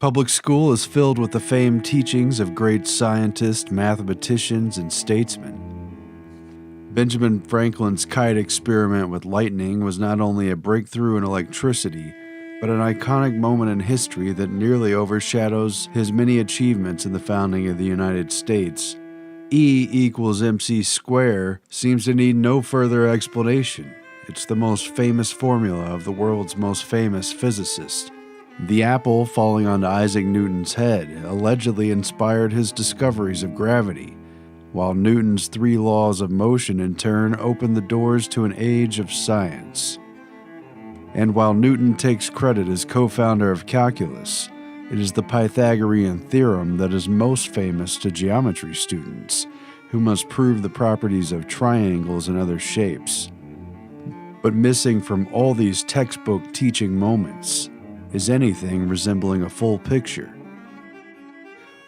Public school is filled with the famed teachings of great scientists, mathematicians, and statesmen. Benjamin Franklin's kite experiment with lightning was not only a breakthrough in electricity, but an iconic moment in history that nearly overshadows his many achievements in the founding of the United States. E equals mc squared seems to need no further explanation. It's the most famous formula of the world's most famous physicist. The apple falling onto Isaac Newton's head allegedly inspired his discoveries of gravity, while Newton's 3 laws of motion in turn opened the doors to an age of science. And while Newton takes credit as co-founder of calculus, it is the Pythagorean theorem that is most famous to geometry students, who must prove the properties of triangles and other shapes. But missing from all these textbook teaching moments is anything resembling a full picture.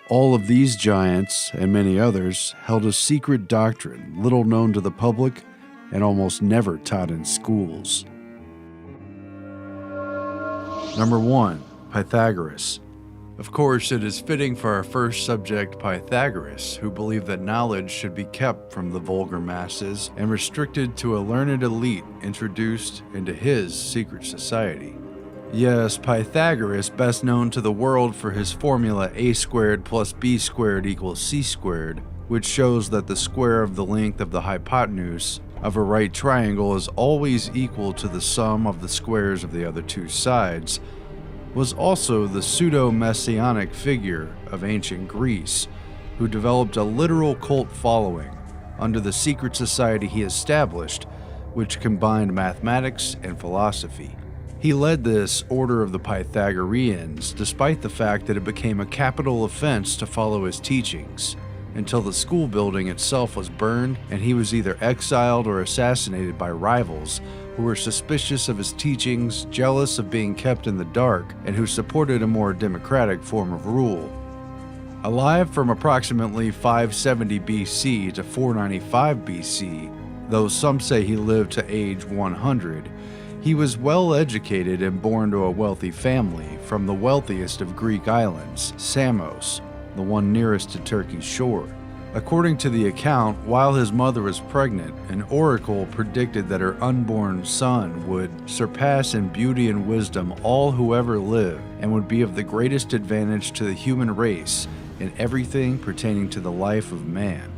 All of these giants, and many others, held a secret doctrine little known to the public and almost never taught in schools. Number 1. Pythagoras. Of course, it is fitting for our first subject, Pythagoras, who believed that knowledge should be kept from the vulgar masses and restricted to a learned elite introduced into his secret society. Yes, Pythagoras, best known to the world for his formula a squared plus b squared equals c squared, which shows that the square of the length of the hypotenuse of a right triangle is always equal to the sum of the squares of the other 2 sides, was also the pseudo-messianic figure of ancient Greece, who developed a literal cult following under the secret society he established, which combined mathematics and philosophy. He led this order of the Pythagoreans despite the fact that it became a capital offense to follow his teachings, until the school building itself was burned and he was either exiled or assassinated by rivals who were suspicious of his teachings, jealous of being kept in the dark, and who supported a more democratic form of rule. Alive from approximately 570 BC to 495 BC, though some say he lived to age 100, he was well educated and born to a wealthy family from the wealthiest of Greek islands, Samos, the one nearest to Turkey's shore. According to the account, while his mother was pregnant, an oracle predicted that her unborn son would surpass in beauty and wisdom all who ever lived and would be of the greatest advantage to the human race in everything pertaining to the life of man.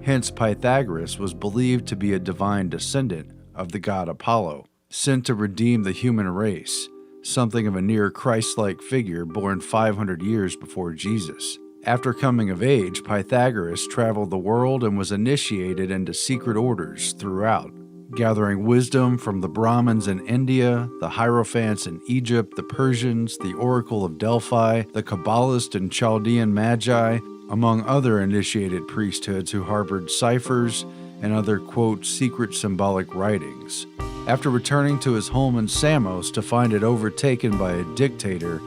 Hence, Pythagoras was believed to be a divine descendant of the god Apollo, sent to redeem the human race, something of a near Christ-like figure born 500 years before Jesus. After coming of age, Pythagoras traveled the world and was initiated into secret orders throughout, gathering wisdom from the Brahmins in India, the Hierophants in Egypt, the Persians, the Oracle of Delphi, the Kabbalist and Chaldean Magi, among other initiated priesthoods who harbored ciphers and other, quote, secret symbolic writings. After returning to his home in Samos to find it overtaken by a dictator,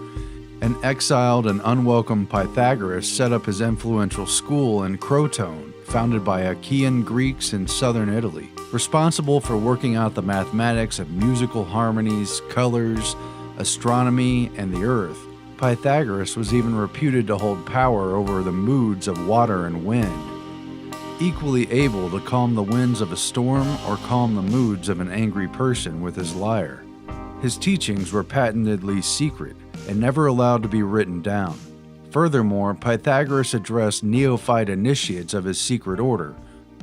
an exiled and unwelcome Pythagoras set up his influential school in Crotone, founded by Achaean Greeks in southern Italy, responsible for working out the mathematics of musical harmonies, colors, astronomy, and the earth. Pythagoras was even reputed to hold power over the moods of water and wind, equally able to calm the winds of a storm or calm the moods of an angry person with his lyre. His teachings were patently secret and never allowed to be written down. Furthermore, Pythagoras addressed neophyte initiates of his secret order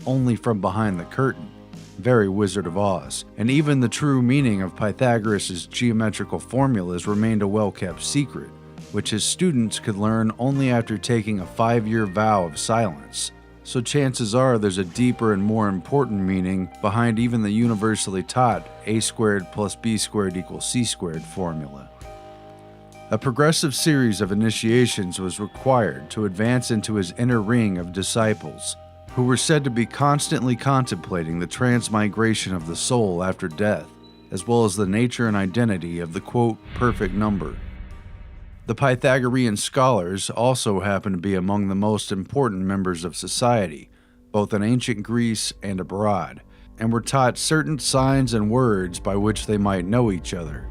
only from behind the curtain, very Wizard of Oz, and even the true meaning of Pythagoras' geometrical formulas remained a well-kept secret, which his students could learn only after taking a 5-year vow of silence. So chances are there's a deeper and more important meaning behind even the universally taught a squared plus b squared equals c squared formula. A progressive series of initiations was required to advance into his inner ring of disciples, who were said to be constantly contemplating the transmigration of the soul after death, as well as the nature and identity of the, quote, perfect number. The Pythagorean scholars also happened to be among the most important members of society, both in ancient Greece and abroad, and were taught certain signs and words by which they might know each other.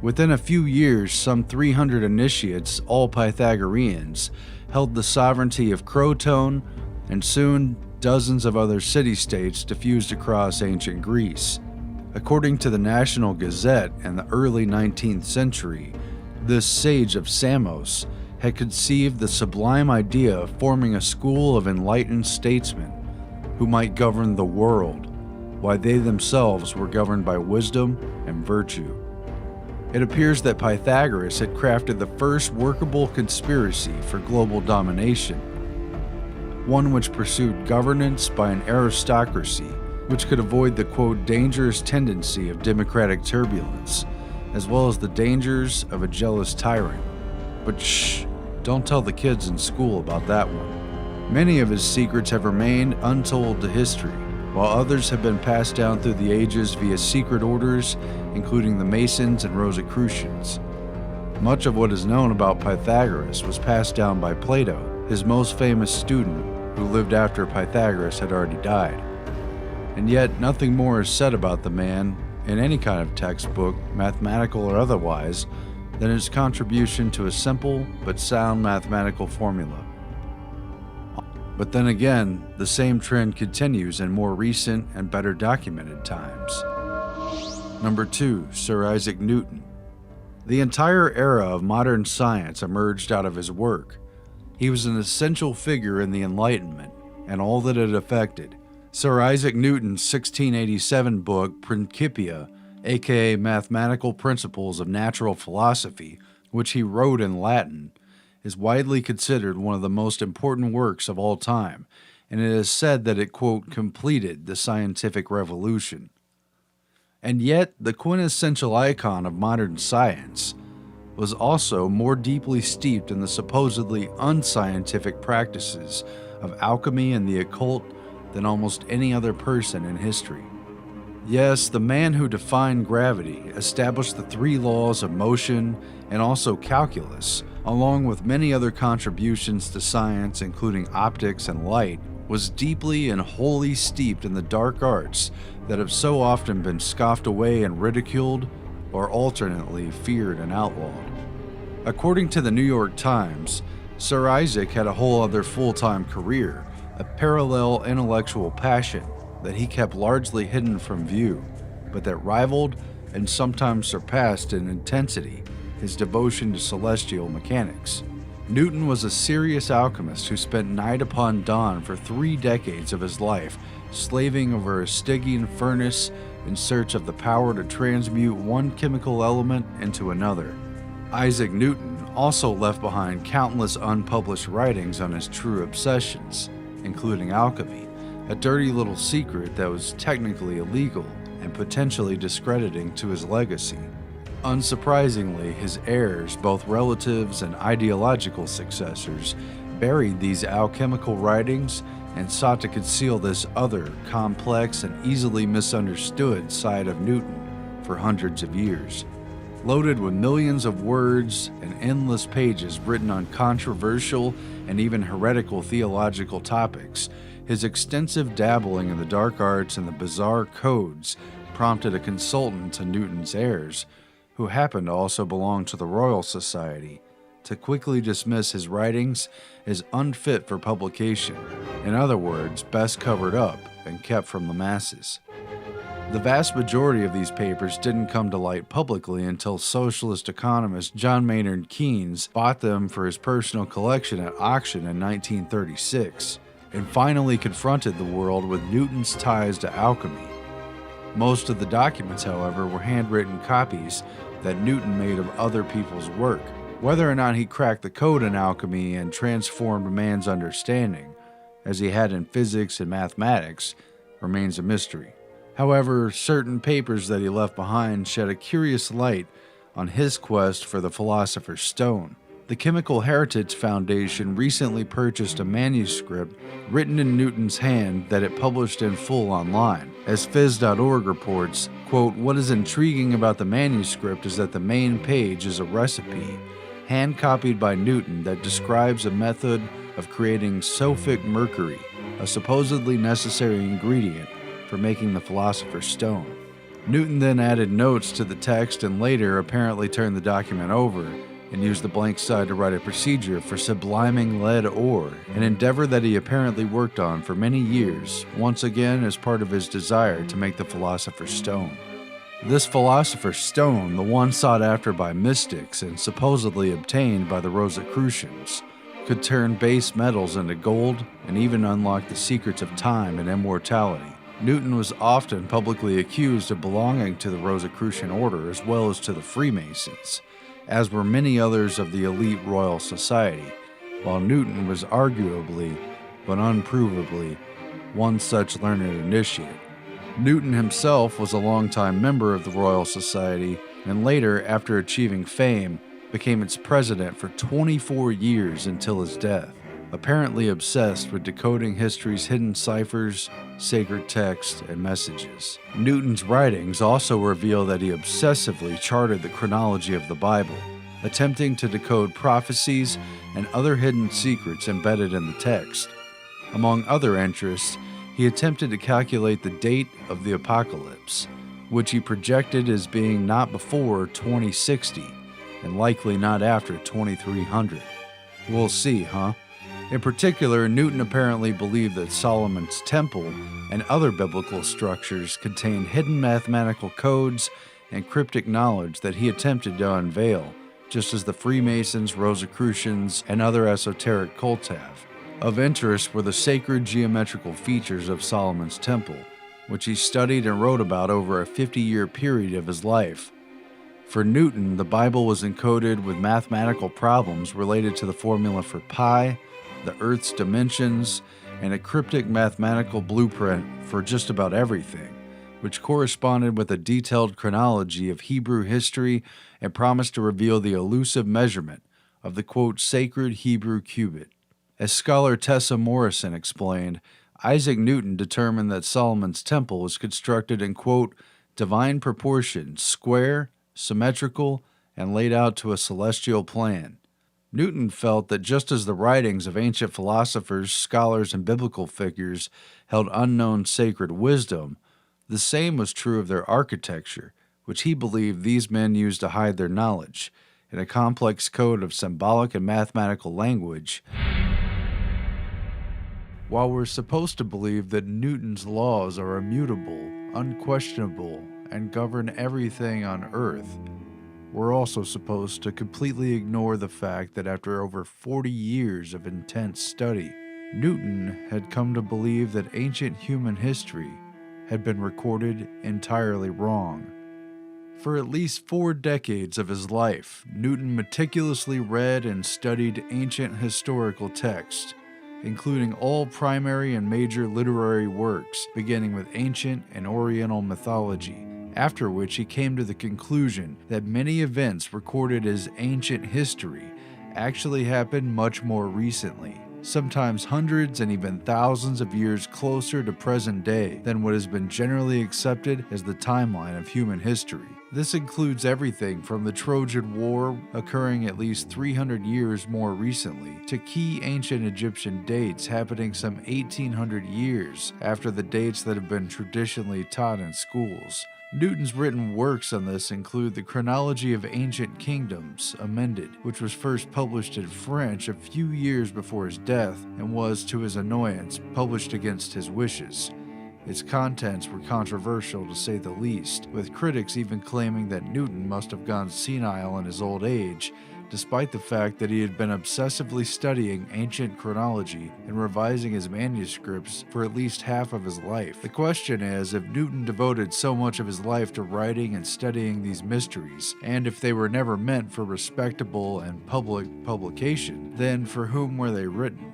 Within a few years, some 300 initiates, all Pythagoreans, held the sovereignty of Croton, and soon dozens of other city-states diffused across ancient Greece. According to the National Gazette in the early 19th century, this sage of Samos had conceived the sublime idea of forming a school of enlightened statesmen who might govern the world, while they themselves were governed by wisdom and virtue. It appears that Pythagoras had crafted the first workable conspiracy for global domination, one which pursued governance by an aristocracy which could avoid the, quote, dangerous tendency of democratic turbulence, as well as the dangers of a jealous tyrant. But shh, don't tell the kids in school about that one. Many of his secrets have remained untold to history, while others have been passed down through the ages via secret orders, including the Masons and Rosicrucians. Much of what is known about Pythagoras was passed down by Plato, his most famous student, who lived after Pythagoras had already died. And yet, nothing more is said about the man in any kind of textbook, mathematical or otherwise, than his contribution to a simple but sound mathematical formula. But then again, the same trend continues in more recent and better documented times. Number 2, Sir Isaac Newton. The entire era of modern science emerged out of his work. He was an essential figure in the Enlightenment and all that it affected. Sir Isaac Newton's 1687 book, Principia, aka Mathematical Principles of Natural Philosophy, which he wrote in Latin, is widely considered one of the most important works of all time, and it is said that it, quote, completed the scientific revolution. And yet, the quintessential icon of modern science was also more deeply steeped in the supposedly unscientific practices of alchemy and the occult than almost any other person in history. Yes, the man who defined gravity, established the 3 laws of motion, and also calculus, along with many other contributions to science including optics and light, was deeply and wholly steeped in the dark arts that have so often been scoffed away and ridiculed, or alternately feared and outlawed. According to the New York Times, Sir Isaac had a whole other full-time career, a parallel intellectual passion that he kept largely hidden from view, but that rivaled and sometimes surpassed in intensity his devotion to celestial mechanics. Newton was a serious alchemist who spent night upon dawn for 3 decades of his life, slaving over a Stygian furnace in search of the power to transmute one chemical element into another. Isaac Newton also left behind countless unpublished writings on his true obsessions, including alchemy, a dirty little secret that was technically illegal and potentially discrediting to his legacy. Unsurprisingly, his heirs, both relatives and ideological successors, buried these alchemical writings and sought to conceal this other, complex and easily misunderstood side of Newton for hundreds of years. Loaded with millions of words and endless pages written on controversial and even heretical theological topics, his extensive dabbling in the dark arts and the bizarre codes prompted a consultant to Newton's heirs, who happened to also belong to the Royal Society, to quickly dismiss his writings as unfit for publication, in other words, best covered up and kept from the masses. The vast majority of these papers didn't come to light publicly until socialist economist John Maynard Keynes bought them for his personal collection at auction in 1936, and finally confronted the world with Newton's ties to alchemy. Most of the documents, however, were handwritten copies that Newton made of other people's work. Whether or not he cracked the code in alchemy and transformed man's understanding, as he had in physics and mathematics, remains a mystery. However, certain papers that he left behind shed a curious light on his quest for the Philosopher's Stone. The Chemical Heritage Foundation recently purchased a manuscript written in Newton's hand that it published in full online. As phys.org reports, quote, "What is intriguing about the manuscript is that the main page is a recipe, hand-copied by Newton, that describes a method of creating sulfic mercury, a supposedly necessary ingredient for making the Philosopher's Stone." Newton then added notes to the text and later apparently turned the document over and used the blank side to write a procedure for subliming lead ore, an endeavor that he apparently worked on for many years, once again as part of his desire to make the Philosopher's Stone. This Philosopher's Stone, the one sought after by mystics and supposedly obtained by the Rosicrucians, could turn base metals into gold and even unlock the secrets of time and immortality. Newton was often publicly accused of belonging to the Rosicrucian order as well as to the Freemasons, as were many others of the elite Royal Society, while Newton was arguably, but unprovably, one such learned initiate. Newton himself was a longtime member of the Royal Society, and later, after achieving fame, became its president for 24 years until his death, apparently obsessed with decoding history's hidden ciphers, sacred texts, and messages. Newton's writings also reveal that he obsessively charted the chronology of the Bible, attempting to decode prophecies and other hidden secrets embedded in the text. Among other interests, he attempted to calculate the date of the apocalypse, which he projected as being not before 2060 and likely not after 2300. We'll see, huh? In particular, Newton apparently believed that Solomon's Temple and other biblical structures contained hidden mathematical codes and cryptic knowledge that he attempted to unveil, just as the Freemasons, Rosicrucians, and other esoteric cults have. Of interest were the sacred geometrical features of Solomon's Temple, which he studied and wrote about over a 50-year period of his life. For Newton, the Bible was encoded with mathematical problems related to the formula for pi, the Earth's dimensions, and a cryptic mathematical blueprint for just about everything, which corresponded with a detailed chronology of Hebrew history and promised to reveal the elusive measurement of the, quote, sacred Hebrew cubit. As scholar Tessa Morrison explained, Isaac Newton determined that Solomon's Temple was constructed in, quote, divine proportions, square, symmetrical, and laid out to a celestial plan. Newton felt that just as the writings of ancient philosophers, scholars, and biblical figures held unknown sacred wisdom, the same was true of their architecture, which he believed these men used to hide their knowledge, in a complex code of symbolic and mathematical language. While we're supposed to believe that Newton's laws are immutable, unquestionable, and govern everything on Earth, we're also supposed to completely ignore the fact that after over 40 years of intense study, Newton had come to believe that ancient human history had been recorded entirely wrong. For at least 4 decades of his life, Newton meticulously read and studied ancient historical texts, including all primary and major literary works, beginning with ancient and Oriental mythology, after which he came to the conclusion that many events recorded as ancient history actually happened much more recently, sometimes hundreds and even thousands of years closer to present day than what has been generally accepted as the timeline of human history. This includes everything from the Trojan War occurring at least 300 years more recently to key ancient Egyptian dates happening some 1800 years after the dates that have been traditionally taught in schools. Newton's written works on this include The Chronology of Ancient Kingdoms, Amended, which was first published in French a few years before his death and was, to his annoyance, published against his wishes. Its contents were controversial to say the least, with critics even claiming that Newton must have gone senile in his old age, despite the fact that he had been obsessively studying ancient chronology and revising his manuscripts for at least half of his life. The question is, if Newton devoted so much of his life to writing and studying these mysteries, and if they were never meant for respectable and public publication, then for whom were they written?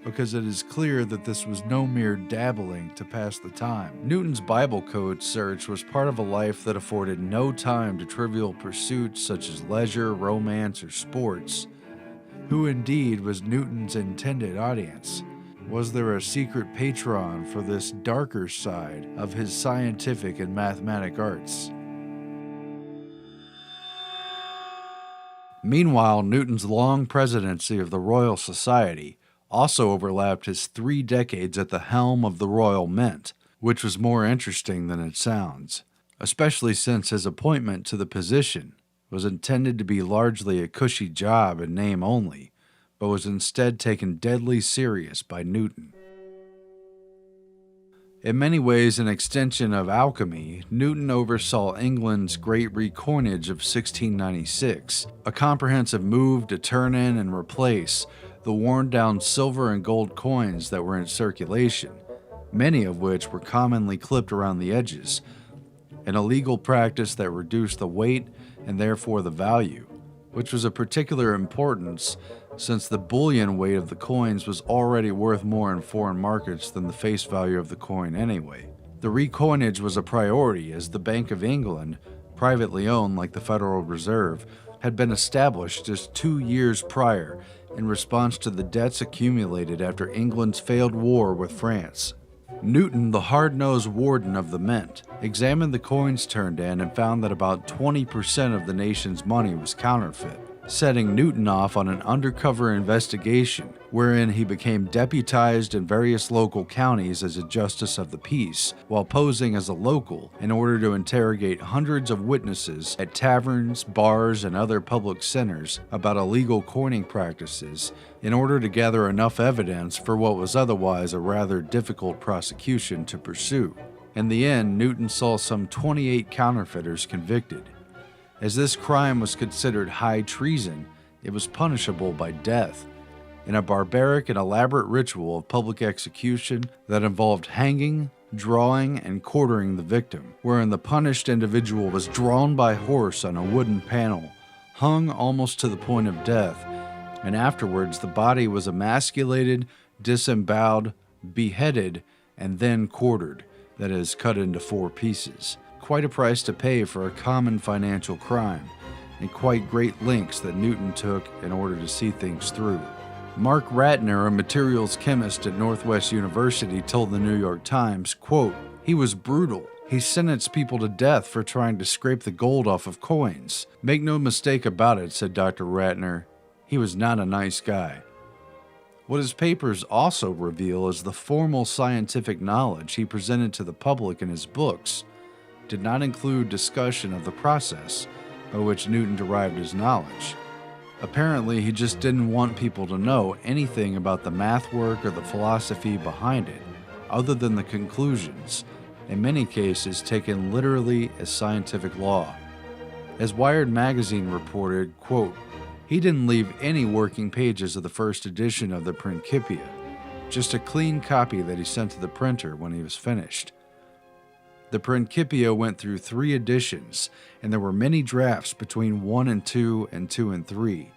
Because it is clear that this was no mere dabbling to pass the time. Newton's Bible code search was part of a life that afforded no time to trivial pursuits such as leisure, romance, or sports. Who indeed was Newton's intended audience? Was there a secret patron for this darker side of his scientific and mathematic arts? Meanwhile, Newton's long presidency of the Royal Society also overlapped his 3 decades at the helm of the Royal Mint, which was more interesting than it sounds. especially since his appointment to the position was intended to be largely a cushy job in name only, but was instead taken deadly serious by Newton. In many ways an extension of alchemy, Newton oversaw England's Great Recoinage of 1696, a comprehensive move to turn in and replace the worn-down silver and gold coins that were in circulation, many of which were commonly clipped around the edges, an illegal practice that reduced the weight and therefore the value, which was of particular importance since the bullion weight of the coins was already worth more in foreign markets than the face value of the coin anyway. The recoinage was a priority as the Bank of England, privately owned like the Federal Reserve, had been established just 2 years prior in response to the debts accumulated after England's failed war with France. Newton, the hard-nosed warden of the mint, examined the coins turned in and found that about 20% of the nation's money was counterfeit, setting Newton off on an undercover investigation wherein he became deputized in various local counties as a justice of the peace, while posing as a local in order to interrogate hundreds of witnesses at taverns, bars, and other public centers about illegal coining practices in order to gather enough evidence for what was otherwise a rather difficult prosecution to pursue. In the end, Newton saw some 28 counterfeiters convicted. As this crime was considered high treason, it was punishable by death, in a barbaric and elaborate ritual of public execution that involved hanging, drawing, and quartering the victim, wherein the punished individual was drawn by horse on a wooden panel, hung almost to the point of death, and afterwards the body was emasculated, disemboweled, beheaded, and then quartered, that is, cut into 4 pieces. Quite a price to pay for a common financial crime, and quite great lengths that Newton took in order to see things through. Mark Ratner, a materials chemist at Northwest University, told the New York Times, quote, "He was brutal. He sentenced people to death for trying to scrape the gold off of coins. Make no mistake about it," said Dr. Ratner, "he was not a nice guy." What his papers also reveal is the formal scientific knowledge he presented to the public in his books did not include discussion of the process by which Newton derived his knowledge. Apparently, he just didn't want people to know anything about the math work or the philosophy behind it, other than the conclusions, in many cases taken literally as scientific law. As Wired magazine reported, quote, "He didn't leave any working pages of the first edition of the Principia, just a clean copy that he sent to the printer when he was finished." The Principia went through 3 editions, and there were many drafts between 1 and 2 and 2 and 3.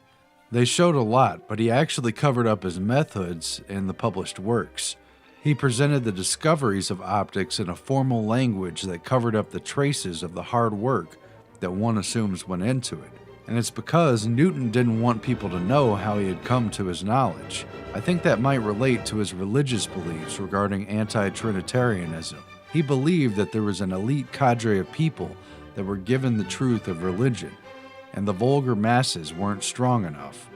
They showed a lot, but he actually covered up his methods in the published works. He presented the discoveries of optics in a formal language that covered up the traces of the hard work that one assumes went into it. And it's because Newton didn't want people to know how he had come to his knowledge. I think that might relate to his religious beliefs regarding anti-Trinitarianism. He believed that there was an elite cadre of people that were given the truth of religion, and the vulgar masses weren't strong enough.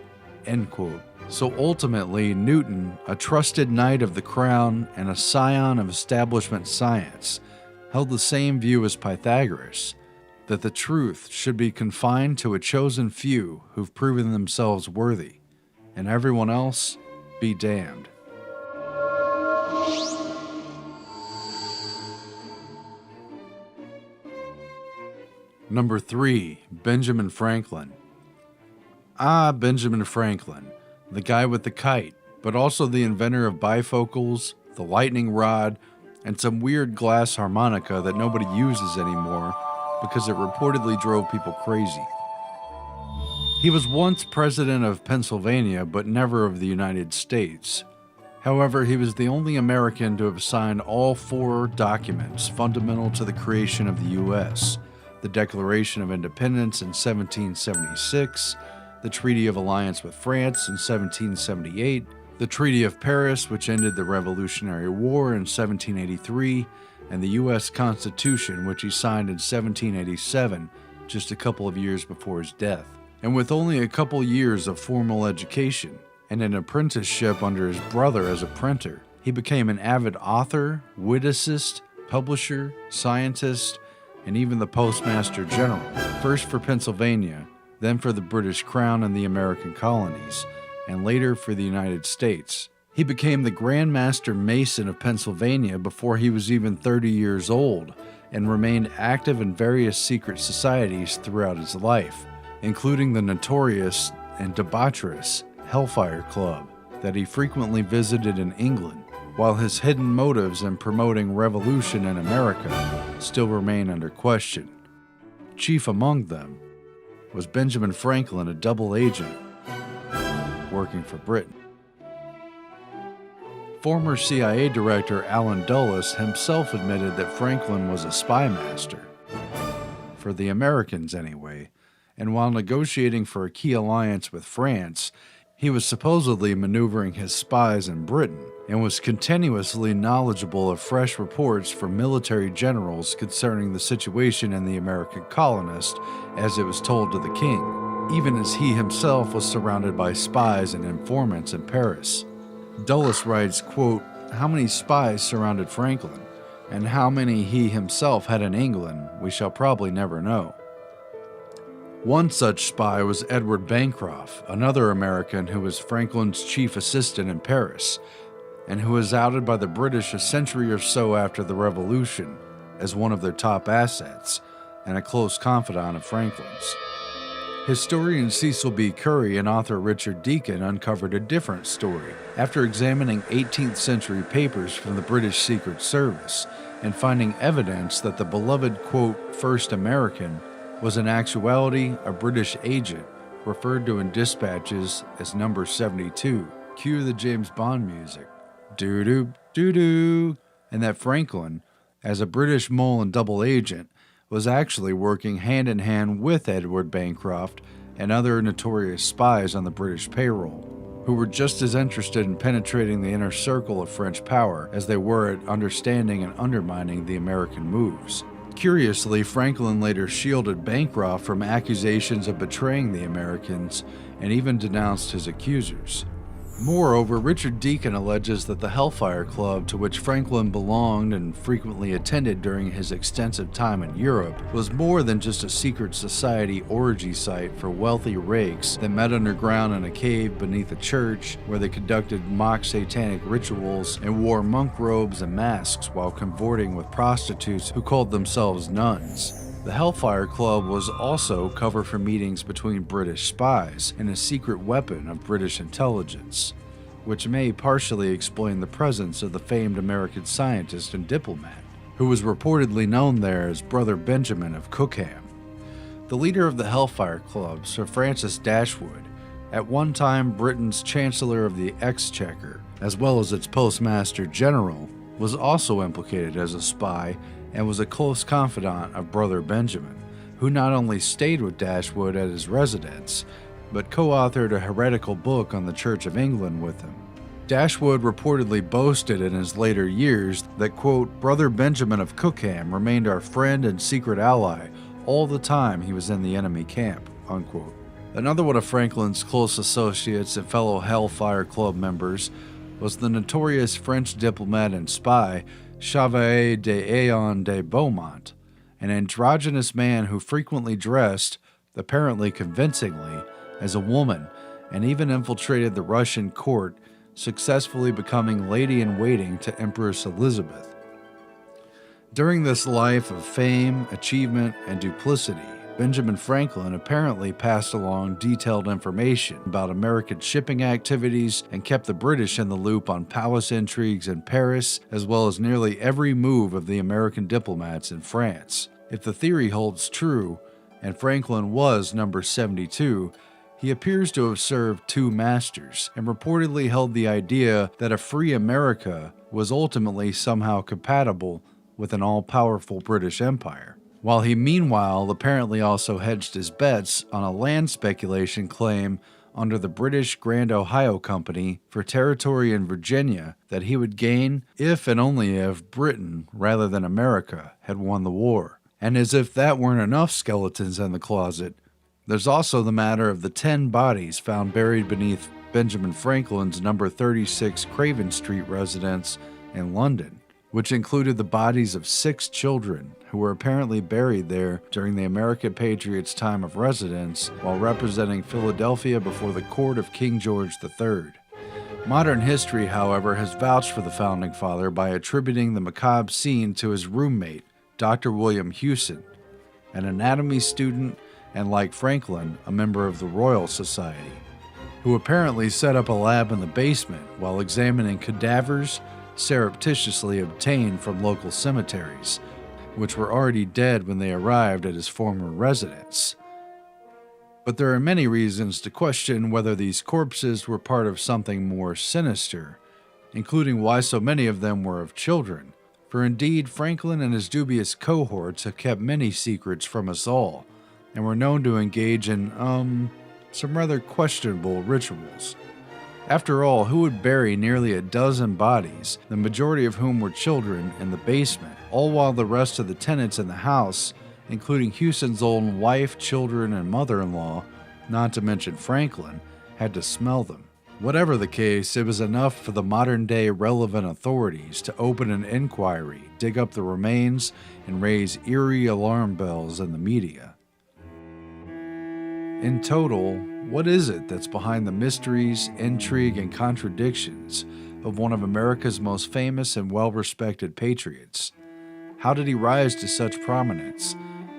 End quote. So ultimately, Newton, a trusted knight of the crown and a scion of establishment science, held the same view as Pythagoras, that the truth should be confined to a chosen few who've proven themselves worthy, and everyone else be damned. Number 3, Benjamin Franklin. Benjamin Franklin, the guy with the kite, but also the inventor of bifocals, the lightning rod, and some weird glass harmonica that nobody uses anymore because it reportedly drove people crazy. He was once president of Pennsylvania, but never of the United States. However, he was the only American to have signed all 4 documents fundamental to the creation of the U.S., the Declaration of Independence in 1776, the Treaty of Alliance with France in 1778, the Treaty of Paris, which ended the Revolutionary War in 1783, and the U.S. Constitution, which he signed in 1787, just a couple of years before his death. And with only a couple years of formal education and an apprenticeship under his brother as a printer, he became an avid author, witicist, publisher, scientist, and even the Postmaster General, first for Pennsylvania, then for the British Crown and the American colonies, and later for the United States. He became the Grand Master Mason of Pennsylvania before he was even 30 years old, and remained active in various secret societies throughout his life, including the notorious and debaucherous Hellfire Club that he frequently visited in England, while his hidden motives in promoting revolution in America still remain under question. Chief among them was Benjamin Franklin, a double agent working for Britain. Former CIA Director Allen Dulles himself admitted that Franklin was a spy master, for the Americans anyway, and while negotiating for a key alliance with France, he was supposedly maneuvering his spies in Britain and was continuously knowledgeable of fresh reports from military generals concerning the situation in the American colonists as it was told to the king, even as he himself was surrounded by spies and informants in Paris. Dulles writes, quote, "How many spies surrounded Franklin, and how many he himself had in England, we shall probably never know." One such spy was Edward Bancroft, another American who was Franklin's chief assistant in Paris, and who was outed by the British a century or so after the Revolution as one of their top assets and a close confidant of Franklin's. Historian Cecil B. Curry and author Richard Deacon uncovered a different story after examining 18th century papers from the British Secret Service and finding evidence that the beloved, quote, "first American" was in actuality a British agent referred to in dispatches as number 72. Cue the James Bond music. Doo-doo, doo-doo. And that Franklin, as a British mole and double agent, was actually working hand-in-hand with Edward Bancroft and other notorious spies on the British payroll, who were just as interested in penetrating the inner circle of French power as they were at understanding and undermining the American moves. Curiously, Franklin later shielded Bancroft from accusations of betraying the Americans and even denounced his accusers. Moreover, Richard Deacon alleges that the Hellfire Club, to which Franklin belonged and frequently attended during his extensive time in Europe, was more than just a secret society orgy site for wealthy rakes that met underground in a cave beneath a church where they conducted mock satanic rituals and wore monk robes and masks while cavorting with prostitutes who called themselves nuns. The Hellfire Club was also cover for meetings between British spies and a secret weapon of British intelligence, which may partially explain the presence of the famed American scientist and diplomat, who was reportedly known there as Brother Benjamin of Cookham. The leader of the Hellfire Club, Sir Francis Dashwood, at one time Britain's Chancellor of the Exchequer, as well as its Postmaster General, was also implicated as a spy and was a close confidant of Brother Benjamin, who not only stayed with Dashwood at his residence, but co-authored a heretical book on the Church of England with him. Dashwood reportedly boasted in his later years that, quote, "Brother Benjamin of Cookham remained our friend and secret ally all the time he was in the enemy camp," unquote. Another one of Franklin's close associates and fellow Hellfire Club members was the notorious French diplomat and spy Chevalier d'Eon de Beaumont, an androgynous man who frequently dressed, apparently convincingly, as a woman and even infiltrated the Russian court, successfully becoming lady-in-waiting to Empress Elizabeth. During this life of fame, achievement, and duplicity, Benjamin Franklin apparently passed along detailed information about American shipping activities and kept the British in the loop on palace intrigues in Paris, as well as nearly every move of the American diplomats in France. If the theory holds true, and Franklin was number 72, he appears to have served two masters, and reportedly held the idea that a free America was ultimately somehow compatible with an all-powerful British Empire, while he meanwhile apparently also hedged his bets on a land speculation claim under the British Grand Ohio Company for territory in Virginia that he would gain if and only if Britain, rather than America, had won the war. And as if that weren't enough skeletons in the closet, there's also the matter of the 10 bodies found buried beneath Benjamin Franklin's number 36 Craven Street residence in London, which included the bodies of 6 children who were apparently buried there during the American Patriots' time of residence while representing Philadelphia before the court of King George III. Modern history, however, has vouched for the Founding Father by attributing the macabre scene to his roommate, Dr. William Hewson, an anatomy student and, like Franklin, a member of the Royal Society, who apparently set up a lab in the basement while examining cadavers surreptitiously obtained from local cemeteries, which were already dead when they arrived at his former residence. But there are many reasons to question whether these corpses were part of something more sinister, including why so many of them were of children, for indeed Franklin and his dubious cohorts have kept many secrets from us all, and were known to engage in, some rather questionable rituals. After all, who would bury nearly a dozen bodies, the majority of whom were children, in the basement, all while the rest of the tenants in the house, including Hewson's own wife, children, and mother-in-law, not to mention Franklin, had to smell them? Whatever the case, it was enough for the modern-day relevant authorities to open an inquiry, dig up the remains, and raise eerie alarm bells in the media. In total, what is it that's behind the mysteries, intrigue, and contradictions of one of America's most famous and well-respected patriots? How did he rise to such prominence,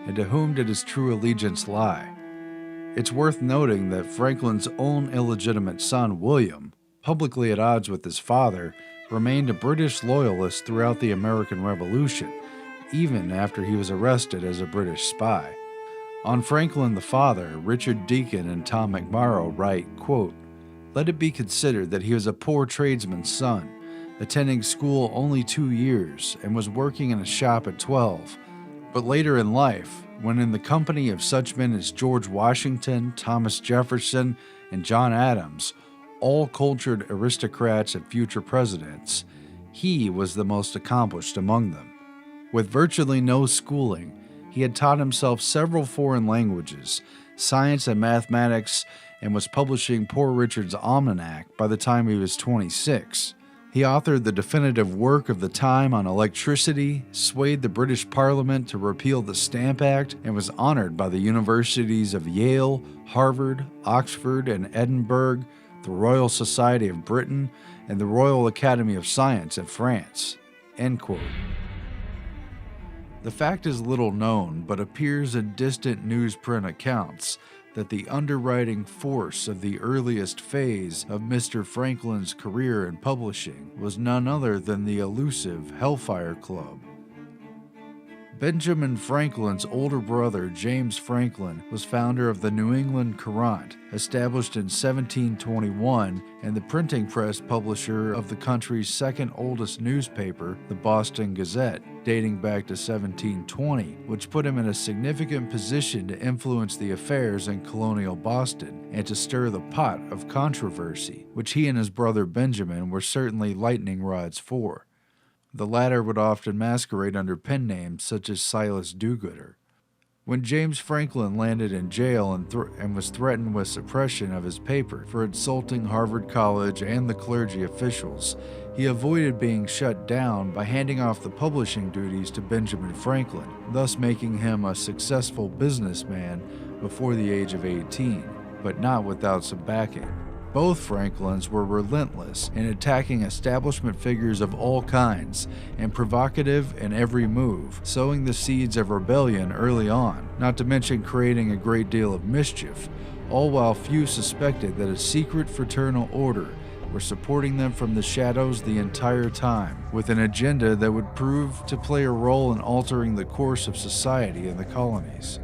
and to whom did his true allegiance lie? It's worth noting that Franklin's own illegitimate son, William, publicly at odds with his father, remained a British loyalist throughout the American Revolution, even after he was arrested as a British spy. On Franklin the father, Richard Deacon and Tom McMorrow write, quote, "Let it be considered that he was a poor tradesman's son, attending school only 2 years, and was working in a shop at 12. But later in life, when in the company of such men as George Washington, Thomas Jefferson, and John Adams, all cultured aristocrats and future presidents, he was the most accomplished among them. With virtually no schooling, he had taught himself several foreign languages, science and mathematics, and was publishing Poor Richard's Almanac by the time he was 26. He authored the definitive work of the time on electricity, swayed the British Parliament to repeal the Stamp Act, and was honored by the universities of Yale, Harvard, Oxford, and Edinburgh, the Royal Society of Britain, and the Royal Academy of Science in France." End quote. The fact is little known, but appears in distant newsprint accounts that the underwriting force of the earliest phase of Mr. Franklin's career in publishing was none other than the elusive Hellfire Club. Benjamin Franklin's older brother, James Franklin, was founder of the New England Courant, established in 1721, and the printing press publisher of the country's second oldest newspaper, the Boston Gazette, dating back to 1720, which put him in a significant position to influence the affairs in colonial Boston and to stir the pot of controversy, which he and his brother Benjamin were certainly lightning rods for. The latter would often masquerade under pen names such as Silas Dougooder. When James Franklin landed in jail and was threatened with suppression of his paper for insulting Harvard College and the clergy officials, he avoided being shut down by handing off the publishing duties to Benjamin Franklin, thus making him a successful businessman before the age of 18, but not without some backing. Both Franklins were relentless in attacking establishment figures of all kinds and provocative in every move, sowing the seeds of rebellion early on, not to mention creating a great deal of mischief, all while few suspected that a secret fraternal order were supporting them from the shadows the entire time, with an agenda that would prove to play a role in altering the course of society in the colonies.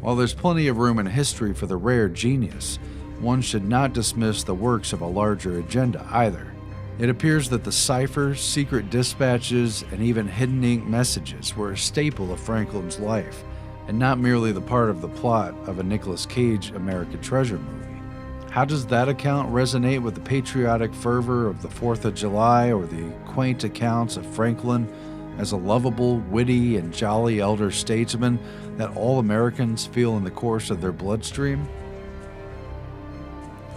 While there's plenty of room in history for the rare genius, one should not dismiss the works of a larger agenda either. It appears that the ciphers, secret dispatches, and even hidden ink messages were a staple of Franklin's life, and not merely the part of the plot of a Nicolas Cage American Treasure movie. How does that account resonate with the patriotic fervor of the 4th of July or the quaint accounts of Franklin as a lovable, witty, and jolly elder statesman that all Americans feel in the course of their bloodstream?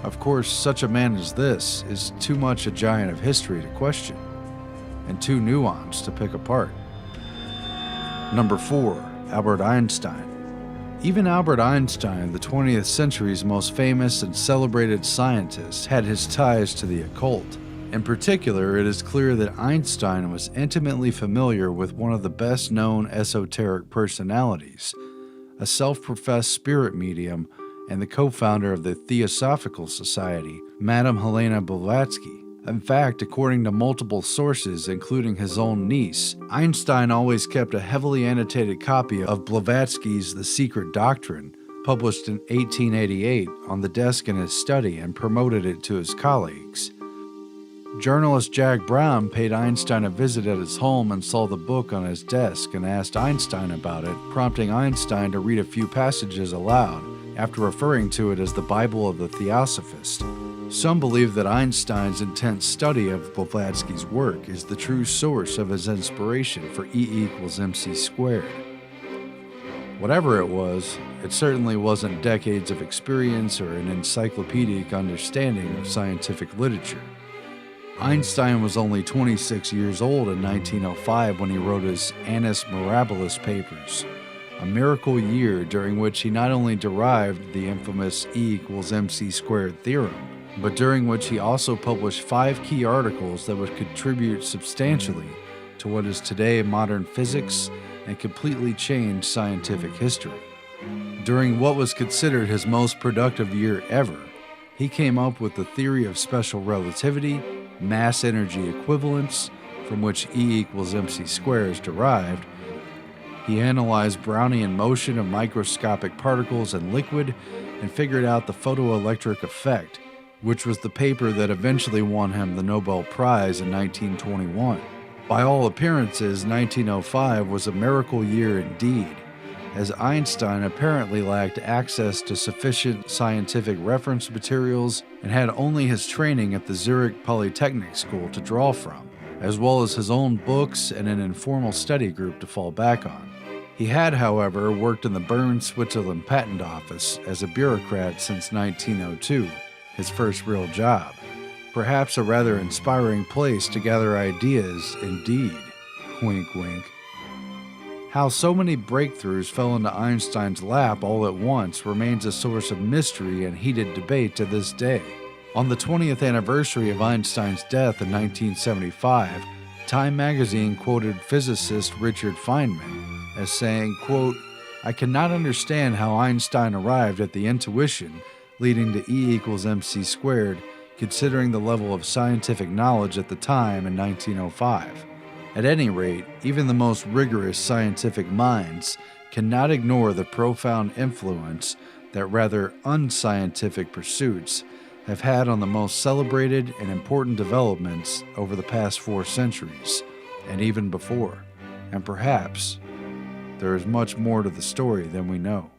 Of course, such a man as this is too much a giant of history to question. and too nuanced to pick apart. Number 4. Albert Einstein. Even Albert Einstein, the 20th century's most famous and celebrated scientist, had his ties to the occult. In particular, it is clear that Einstein was intimately familiar with one of the best-known esoteric personalities, a self-professed spirit medium and the co-founder of the Theosophical Society, Madame Helena Blavatsky. In fact, according to multiple sources, including his own niece, Einstein always kept a heavily annotated copy of Blavatsky's The Secret Doctrine, published in 1888, on the desk in his study and promoted it to his colleagues. Journalist Jack Brown paid Einstein a visit at his home and saw the book on his desk and asked Einstein about it, prompting Einstein to read a few passages aloud, after referring to it as the Bible of the Theosophist. Some believe that Einstein's intense study of Blavatsky's work is the true source of his inspiration for E=mc². Whatever it was, it certainly wasn't decades of experience or an encyclopedic understanding of scientific literature. Einstein was only 26 years old in 1905 when he wrote his Annus Mirabilis papers, a miracle year during which he not only derived the infamous E=mc² theorem, but during which he also published 5 key articles that would contribute substantially to what is today modern physics and completely change scientific history. During what was considered his most productive year ever, he came up with the theory of special relativity, mass energy equivalence, from which E=mc² is derived. He analyzed Brownian motion of microscopic particles in liquid and figured out the photoelectric effect, which was the paper that eventually won him the Nobel Prize in 1921. By all appearances, 1905 was a miracle year indeed, as Einstein apparently lacked access to sufficient scientific reference materials and had only his training at the Zurich Polytechnic School to draw from, as well as his own books and an informal study group to fall back on. He had, however, worked in the Bern, Switzerland Patent Office as a bureaucrat since 1902, his first real job. Perhaps a rather inspiring place to gather ideas, indeed. Wink, wink. How so many breakthroughs fell into Einstein's lap all at once remains a source of mystery and heated debate to this day. On the 20th anniversary of Einstein's death in 1975, Time magazine quoted physicist Richard Feynman as saying, quote, "I cannot understand how Einstein arrived at the intuition leading to E=mc², considering the level of scientific knowledge at the time in 1905. At any rate, even the most rigorous scientific minds cannot ignore the profound influence that rather unscientific pursuits have had on the most celebrated and important developments over the past 4 centuries, and even before. And perhaps there is much more to the story than we know."